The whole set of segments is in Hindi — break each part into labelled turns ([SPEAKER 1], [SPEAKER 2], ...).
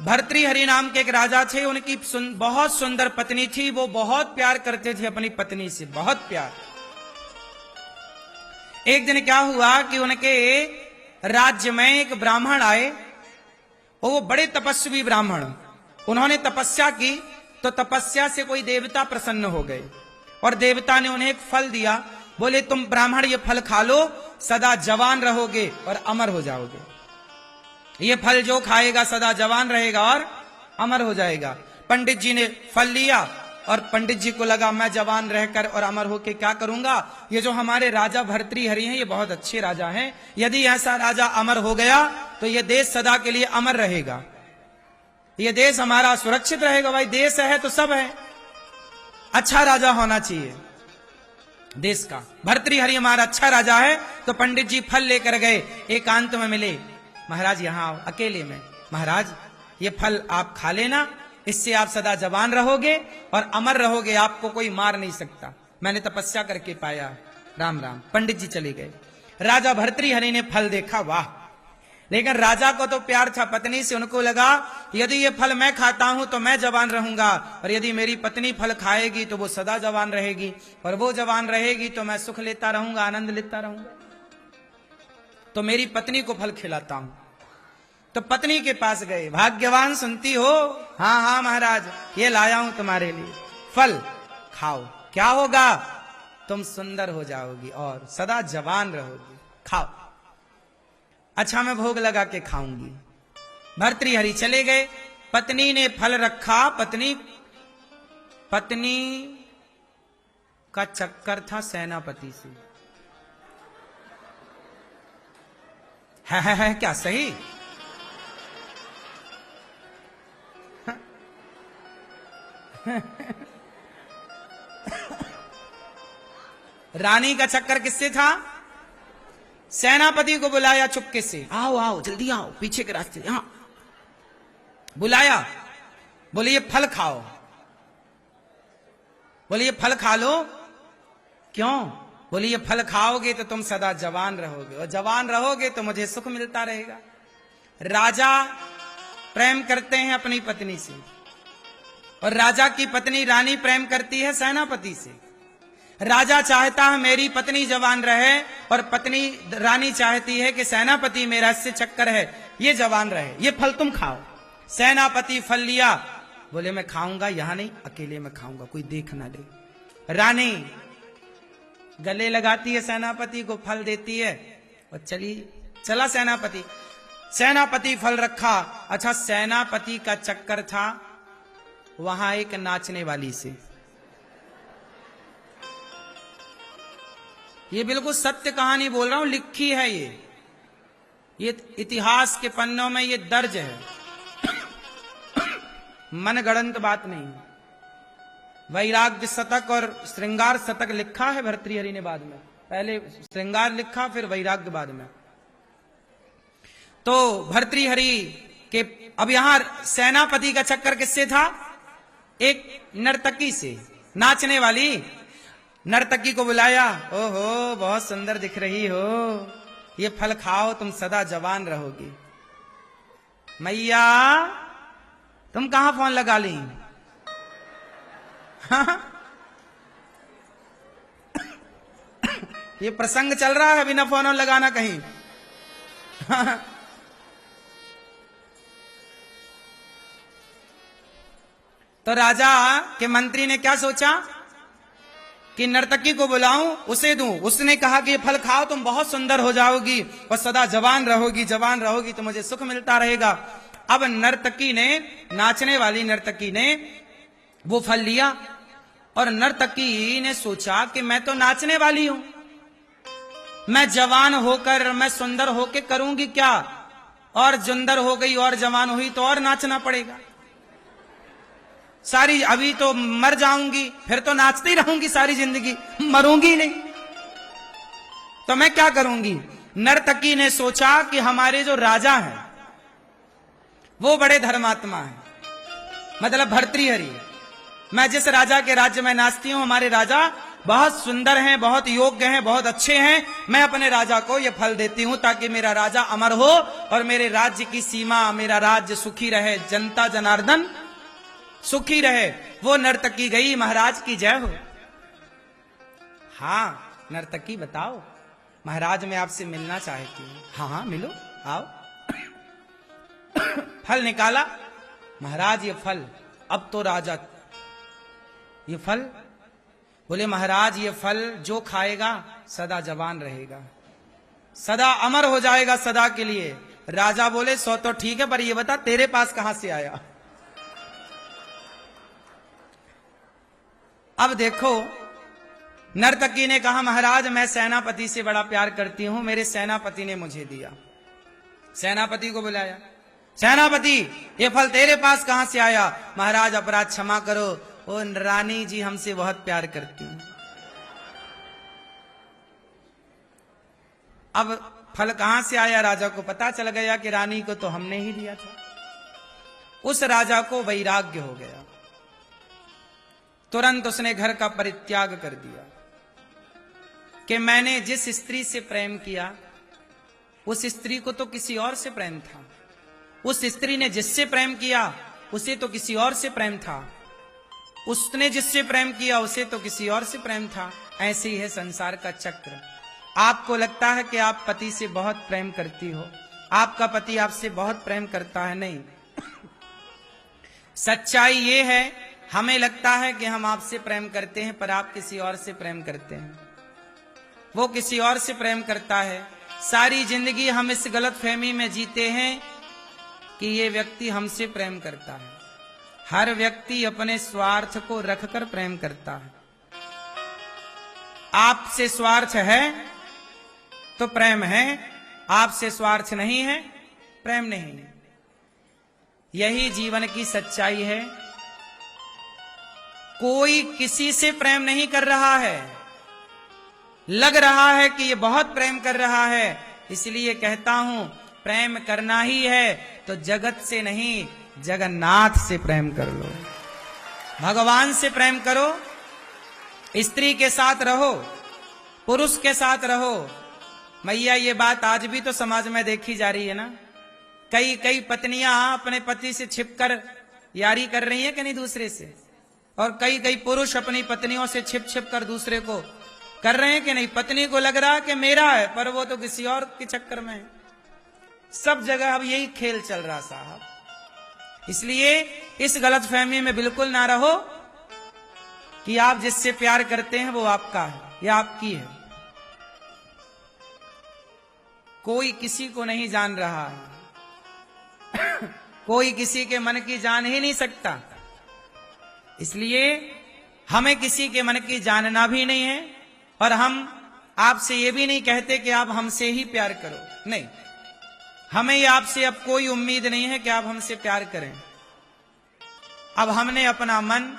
[SPEAKER 1] भर्तृहरि नाम के एक राजा थे, उनकी बहुत सुंदर पत्नी थी। वो बहुत प्यार करते थे अपनी पत्नी से, बहुत प्यार। एक दिन क्या हुआ कि उनके राज्य में एक ब्राह्मण आए, और वो बड़े तपस्वी ब्राह्मण। उन्होंने तपस्या की तो तपस्या से कोई देवता प्रसन्न हो गए, और देवता ने उन्हें एक फल दिया। बोले तुम ब्राह्मण ये फल खा लो, सदा जवान रहोगे और अमर हो जाओगे। ये फल जो खाएगा सदा जवान रहेगा और अमर हो जाएगा। पंडित जी ने फल लिया, और पंडित जी को लगा मैं जवान रहकर और अमर होकर क्या करूंगा। ये जो हमारे राजा भर्तृहरि हैं ये बहुत अच्छे राजा हैं, यदि ऐसा राजा अमर हो गया तो ये देश सदा के लिए अमर रहेगा, ये देश हमारा सुरक्षित रहेगा। भाई देश है तो सब है, अच्छा राजा होना चाहिए देश का। भर्तृहरि हमारा अच्छा राजा है। तो पंडित जी फल लेकर गए, एकांत में मिले। महाराज यहां आओ, अकेले में। महाराज ये फल आप खा लेना, इससे आप सदा जवान रहोगे और अमर रहोगे, आपको कोई मार नहीं सकता, मैंने तपस्या करके पाया। राम राम। पंडित जी चले गए। राजा भर्तृहरि ने फल देखा, वाह। लेकिन राजा को तो प्यार था पत्नी से, उनको लगा यदि ये फल मैं खाता हूं तो मैं जवान रहूंगा, और यदि मेरी पत्नी फल खाएगी तो वो सदा जवान रहेगी, और वो जवान रहेगी तो मैं सुख लेता रहूंगा, आनंद लेता रहूंगा। तो मेरी पत्नी को फल खिलाता हूं। तो पत्नी के पास गए, भाग्यवान सुनती हो? हाँ हाँ महाराज, ये लाया हूं तुम्हारे लिए, फल खाओ, क्या होगा? तुम सुंदर हो जाओगी और सदा जवान रहोगी, खाओ। अच्छा मैं भोग लगा के खाऊंगी। भर्तृहरि चले गए, पत्नी ने फल रखा। पत्नी का चक्कर था सेनापति से। है क्या सही? रानी का चक्कर किससे था? सेनापति को बुलाया चुपके से, आओ आओ जल्दी आओ, पीछे के रास्ते यहां बुलाया। बोले ये फल खाओ। बोले ये फल खा लो। क्यों? बोले ये फल खाओगे तो तुम सदा जवान रहोगे, और जवान रहोगे तो मुझे सुख मिलता रहेगा। राजा प्रेम करते हैं अपनी पत्नी से, और राजा की पत्नी रानी प्रेम करती है सेनापति से। राजा चाहता है मेरी पत्नी जवान रहे, और पत्नी रानी चाहती है कि सेनापति मेरा इससे चक्कर है ये जवान रहे, ये फल तुम खाओ। सेनापति फल लिया, बोले मैं खाऊंगा, यहां नहीं, अकेले में खाऊंगा, कोई देख ना ले। रानी गले लगाती है सेनापति को, फल देती है, और चला सेनापति। सेनापति फल रखा। अच्छा सेनापति का चक्कर था वहां एक नाचने वाली से। ये बिल्कुल सत्य कहानी बोल रहा हूं, लिखी है ये इतिहास के पन्नों में ये दर्ज है, मनगढ़ंत बात नहीं। वैराग्य शतक और श्रृंगार शतक लिखा है भर्तृहरि ने बाद में, पहले श्रृंगार लिखा फिर वैराग्य बाद में। तो भर्तृहरि के अब यहां सेनापति का चक्कर किससे था? एक नर्तकी से, नाचने वाली नर्तकी को बुलाया। ओहो बहुत सुंदर दिख रही हो, ये फल खाओ तुम सदा जवान रहोगी। मैया तुम कहां फोन लगा ली? ये प्रसंग चल रहा है, बिना फोन लगाना कहीं। तो राजा के मंत्री ने क्या सोचा कि नर्तकी को बुलाऊं, उसे दूं। उसने कहा कि ये फल खाओ तुम बहुत सुंदर हो जाओगी और सदा जवान रहोगी, जवान रहोगी तो मुझे सुख मिलता रहेगा। अब नर्तकी ने, नाचने वाली नर्तकी ने वो फल लिया, और नर्तकी ने सोचा कि मैं तो नाचने वाली हूं, मैं जवान होकर, मैं सुंदर होकर करूंगी क्या? और सुंदर हो गई और जवान हुई तो और नाचना पड़ेगा सारी, अभी तो मर जाऊंगी, फिर तो नाचती रहूंगी सारी जिंदगी, मरूंगी नहीं, तो मैं क्या करूंगी? नर्तकी ने सोचा कि हमारे जो राजा हैं वो बड़े धर्मात्मा हैं, मतलब भर्तृहरि। मैं जिस राजा के राज्य में नाचती हूं, हमारे राजा बहुत सुंदर हैं, बहुत योग्य हैं, बहुत अच्छे हैं, मैं अपने राजा को ये फल देती हूं ताकि मेरा राजा अमर हो और मेरे राज्य की सीमा, मेरा राज्य सुखी रहे, जनता जनार्दन सुखी रहे। वो नर्तकी गई, महाराज की जय हो। हाँ नर्तकी बताओ, महाराज मैं आपसे मिलना चाहती हूँ। हाँ हाँ मिलो, आओ। फल निकाला, महाराज ये फल, अब तो राजा ये फल, बोले महाराज ये फल जो खाएगा सदा जवान रहेगा, सदा अमर हो जाएगा सदा के लिए। राजा बोले सो तो ठीक है, पर ये बता तेरे पास कहां से आया। अब देखो नर्तकी ने कहा महाराज मैं सेनापति से बड़ा प्यार करती हूं, मेरे सेनापति ने मुझे दिया। सेनापति को बुलाया, सेनापति ये फल तेरे पास कहां से आया। महाराज अपराध क्षमा करो, ओ रानी जी हमसे बहुत प्यार करती हैं। अब फल कहां से आया राजा को पता चल गया कि रानी को तो हमने ही दिया था। उस राजा को वैराग्य हो गया, तुरंत उसने घर का परित्याग कर दिया कि मैंने जिस स्त्री से प्रेम किया उस स्त्री को तो किसी और से प्रेम था, उस स्त्री ने जिससे प्रेम किया उसे तो किसी और से प्रेम था, उसने जिससे प्रेम किया उसे तो किसी और से प्रेम था। ऐसे ही है संसार का चक्र। आपको लगता है कि आप पति से बहुत प्रेम करती हो, आपका पति आपसे बहुत प्रेम करता है, नहीं। सच्चाई ये है हमें लगता है कि हम आपसे प्रेम करते हैं, पर आप किसी और से प्रेम करते हैं, वो किसी और से प्रेम करता है। सारी जिंदगी हम इस गलतफहमी में जीते हैं कि ये व्यक्ति हमसे प्रेम करता है। हर व्यक्ति अपने स्वार्थ को रखकर प्रेम करता है। आपसे स्वार्थ है तो प्रेम है, आपसे स्वार्थ नहीं है प्रेम नहीं है। यही जीवन की सच्चाई है। कोई किसी से प्रेम नहीं कर रहा है, लग रहा है कि ये बहुत प्रेम कर रहा है, इसलिए कहता हूं प्रेम करना ही है तो जगत से नहीं जगन्नाथ से प्रेम कर लो, भगवान से प्रेम करो। स्त्री के साथ रहो, पुरुष के साथ रहो। मैया ये बात आज भी तो समाज में देखी जा रही है ना। कई पत्नियां अपने पति से छिपकर यारी कर रही हैं कि नहीं दूसरे से, और कई पुरुष अपनी पत्नियों से छिप कर दूसरे को कर रहे हैं कि नहीं। पत्नी को लग रहा कि मेरा है, पर वो तो किसी और के चक्कर में है। सब जगह अब यही खेल चल रहा साहब। इसलिए इस गलतफहमी में बिल्कुल ना रहो कि आप जिससे प्यार करते हैं वो आपका है या आपकी है। कोई किसी को नहीं जान रहा है कोई किसी के मन की जान ही नहीं सकता। इसलिए हमें किसी के मन की जानना भी नहीं है, और हम आपसे ये भी नहीं कहते कि आप हमसे ही प्यार करो, नहीं। हमें ये आपसे अब कोई उम्मीद नहीं है कि आप हमसे प्यार करें। अब हमने अपना मन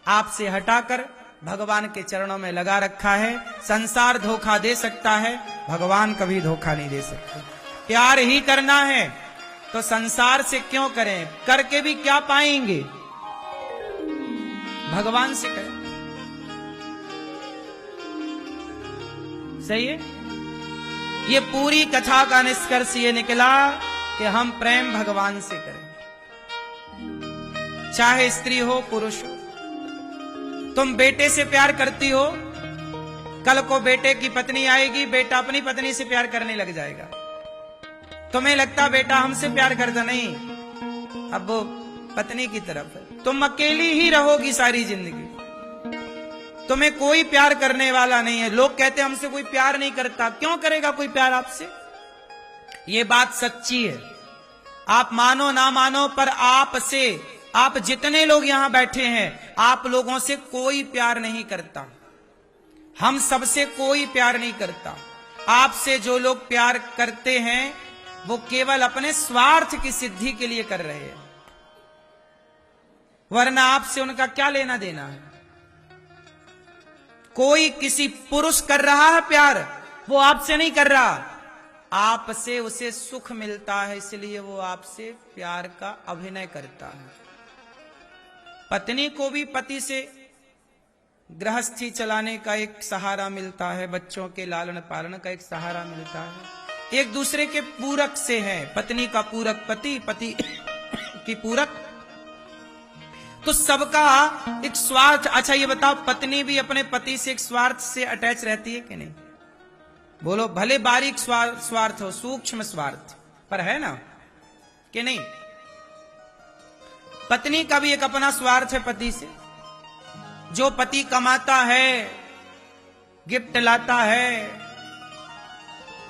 [SPEAKER 1] आपसे हटाकर भगवान के चरणों में लगा रखा है। संसार धोखा दे सकता है, भगवान कभी धोखा नहीं दे सकते। प्यार ही करना है तो संसार से क्यों करें, करके भी क्या पाएंगे, भगवान से करें। सही है। ये पूरी कथा का निष्कर्ष ये निकला कि हम प्रेम भगवान से करें, चाहे स्त्री हो पुरुष हो। तुम बेटे से प्यार करती हो, कल को बेटे की पत्नी आएगी, बेटा अपनी पत्नी से प्यार करने लग जाएगा। तुम्हें लगता बेटा हमसे प्यार करता, नहीं, अब वो पत्नी की तरफ है। तुम अकेली ही रहोगी सारी जिंदगी, तुम्हें कोई प्यार करने वाला नहीं है। लोग कहते हैं हमसे कोई प्यार नहीं करता, क्यों करेगा कोई प्यार आपसे। ये बात सच्ची है, आप मानो ना मानो, पर आपसे, आप जितने लोग यहां बैठे हैं, आप लोगों से कोई प्यार नहीं करता। हम सबसे कोई प्यार नहीं करता। आपसे जो लोग प्यार करते हैं वो केवल अपने स्वार्थ की सिद्धि के लिए कर रहे हैं, वरना आपसे उनका क्या लेना देना है। कोई किसी पुरुष कर रहा है प्यार, वो आपसे नहीं कर रहा, आपसे उसे सुख मिलता है, इसलिए वो आपसे प्यार का अभिनय करता है। पत्नी को भी पति से गृहस्थी चलाने का एक सहारा मिलता है, बच्चों के लालन पालन का एक सहारा मिलता है, एक दूसरे के पूरक से है। पत्नी का पूरक पति, पति की पूरक, तो सबका एक स्वार्थ। अच्छा ये बताओ, पत्नी भी अपने पति से एक स्वार्थ से अटैच रहती है कि नहीं? बोलो, भले बारीक स्वार्थ हो, सूक्ष्म स्वार्थ, पर है ना कि नहीं? पत्नी का भी एक अपना स्वार्थ है पति से। जो पति कमाता है, गिफ्ट लाता है,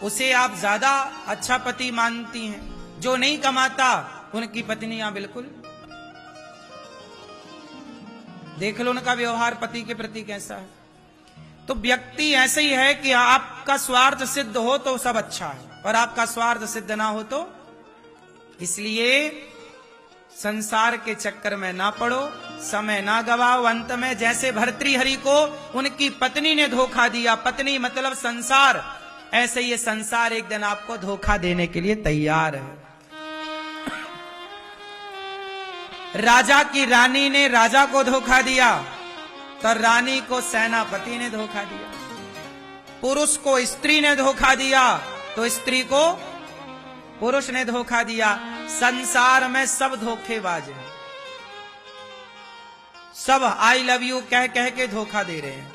[SPEAKER 1] उसे आप ज्यादा अच्छा पति मानती हैं। जो नहीं कमाता, उनकी पत्नियां बिल्कुल, देख लो उनका व्यवहार पति के प्रति कैसा है। तो व्यक्ति ऐसे ही है कि आपका स्वार्थ सिद्ध हो तो सब अच्छा है, और आपका स्वार्थ सिद्ध ना हो तो। इसलिए संसार के चक्कर में ना पड़ो, समय ना गवाओ। अंत में जैसे भर्तृहरि को उनकी पत्नी ने धोखा दिया, पत्नी मतलब संसार, ऐसे ये संसार एक दिन आपको धोखा देने के लिए तैयार है। राजा की रानी ने राजा को धोखा दिया, तो रानी को सेनापति ने धोखा दिया। पुरुष को स्त्री ने धोखा दिया, तो स्त्री को पुरुष ने धोखा दिया। संसार में सब धोखेबाज हैं, सब आई लव यू कह कह के धोखा दे रहे हैं।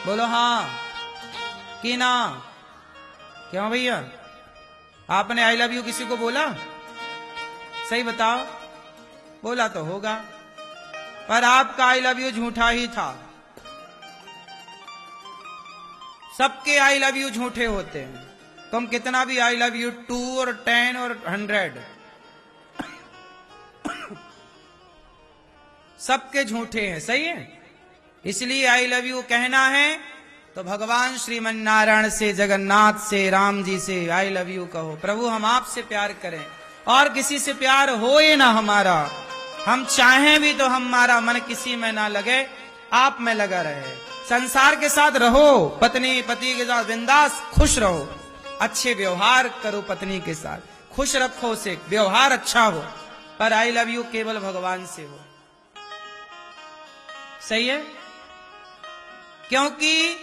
[SPEAKER 1] बोलो हाँ कि ना? क्यों भैया, आपने आई लव यू किसी को बोला? सही बताओ, बोला तो होगा, पर आपका आई लव यू झूठा ही था। सबके आई लव यू झूठे होते हैं। तुम कितना भी आई लव यू 2 और 10 और 100, सबके झूठे हैं। सही है? इसलिए आई लव यू कहना है तो भगवान श्रीमन नारायण से, जगन्नाथ से, राम जी से आई लव यू कहो। प्रभु हम आपसे प्यार करें, और किसी से प्यार हो ही ना हमारा। हम चाहें भी तो हमारा मन किसी में ना लगे, आप में लगा रहे। संसार के साथ रहो, पत्नी पति के साथ बिंदास खुश रहो, अच्छे व्यवहार करो पत्नी के साथ, खुश रखो उसे, व्यवहार अच्छा हो, पर आई लव यू केवल भगवान से हो। सही है? क्योंकि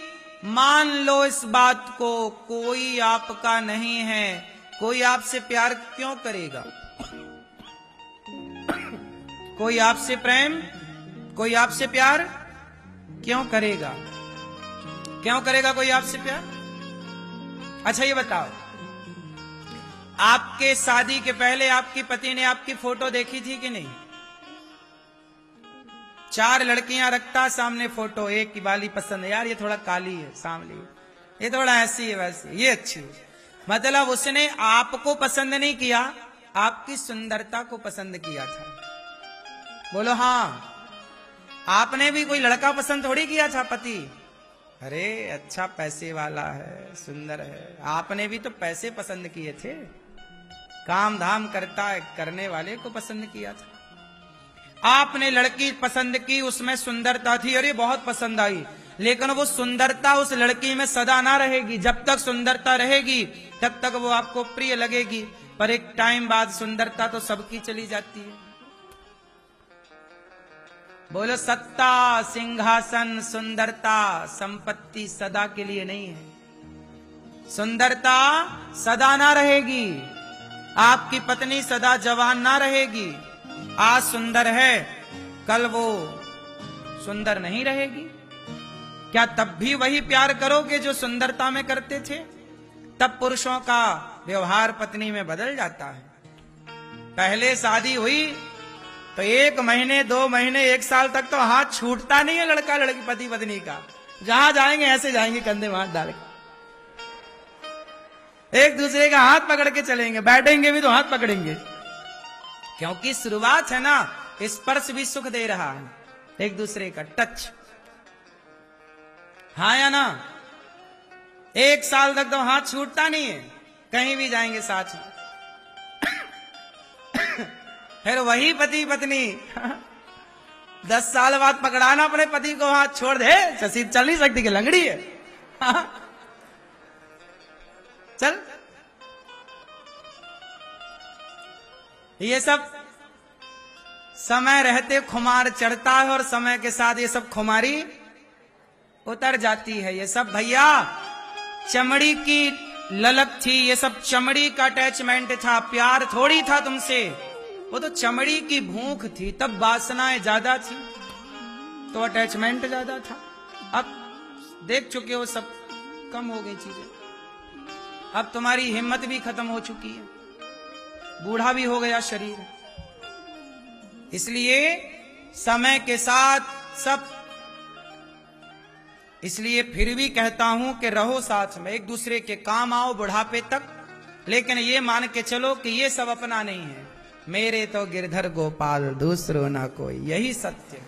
[SPEAKER 1] मान लो इस बात को, कोई आपका नहीं है, कोई आपसे प्यार क्यों करेगा? कोई आपसे प्रेम, कोई आपसे प्यार क्यों करेगा? क्यों करेगा कोई आपसे प्यार? अच्छा ये बताओ, आपके शादी के पहले आपकी पति ने आपकी फोटो देखी थी कि नहीं? 4 लड़कियां रखता सामने फोटो, एक की वाली पसंद है, यार ये थोड़ा काली है, सांवली, ये थोड़ा ऐसी है, वैसी, ये अच्छी है। मतलब उसने आपको पसंद नहीं किया, आपकी सुंदरता को पसंद किया था। बोलो हाँ। आपने भी कोई लड़का पसंद थोड़ी किया था पति, अरे अच्छा पैसे वाला है, सुंदर है, आपने भी तो पैसे पसंद किए थे, काम धाम करता है करने वाले को पसंद किया था। आपने लड़की पसंद की, उसमें सुंदरता थी, अरे बहुत पसंद आई, लेकिन वो सुंदरता उस लड़की में सदा ना रहेगी। जब तक सुंदरता रहेगी तब तक वो आपको प्रिय लगेगी, पर एक टाइम बाद सुंदरता तो सबकी चली जाती है। बोलो सत्ता, सिंहासन, सुंदरता, संपत्ति सदा के लिए नहीं है। सुंदरता सदा ना रहेगी, आपकी पत्नी सदा जवान ना रहेगी। आज सुंदर है, कल वो सुंदर नहीं रहेगी। क्या तब भी वही प्यार करोगे जो सुंदरता में करते थे? तब पुरुषों का व्यवहार पत्नी में बदल जाता है। पहले शादी हुई तो 1 महीने 2 महीने 1 साल तक तो हाथ छूटता नहीं है लड़का लड़की पति पत्नी का। जहां जाएंगे ऐसे जाएंगे, कंधे में हाथ डाल के, एक दूसरे का हाथ पकड़ के चलेंगे, बैठेंगे भी तो हाथ पकड़ेंगे, क्योंकि शुरुआत है ना, स्पर्श भी सुख दे रहा है, एक दूसरे का टच। हाँ या ना? 1 साल तक तो हाथ छूटता नहीं है, कहीं भी जाएंगे साथ में। फिर वही पति पत्नी 10 साल बाद पकड़ाना अपने पति को, हाथ छोड़ दे, चसी चल नहीं सकती कि लंगड़ी है। चल, ये सब समय रहते खुमार चढ़ता है और समय के साथ ये सब खुमारी उतर जाती है। ये सब भैया चमड़ी की ललक थी, ये सब चमड़ी का अटैचमेंट था, प्यार थोड़ी था तुमसे, वो तो चमड़ी की भूख थी। तब वासनाएं ज्यादा थी तो अटैचमेंट ज्यादा था। अब देख चुके हो सब कम हो गई चीजें। अब तुम्हारी हिम्मत भी खत्म हो चुकी है, बूढ़ा भी हो गया शरीर। इसलिए समय के साथ सब, इसलिए फिर भी कहता हूं कि रहो साथ में, एक दूसरे के काम आओ बुढ़ापे तक, लेकिन ये मान के चलो कि ये सब अपना नहीं है। मेरे तो गिरधर गोपाल दूसरो ना कोई, यही सत्य है।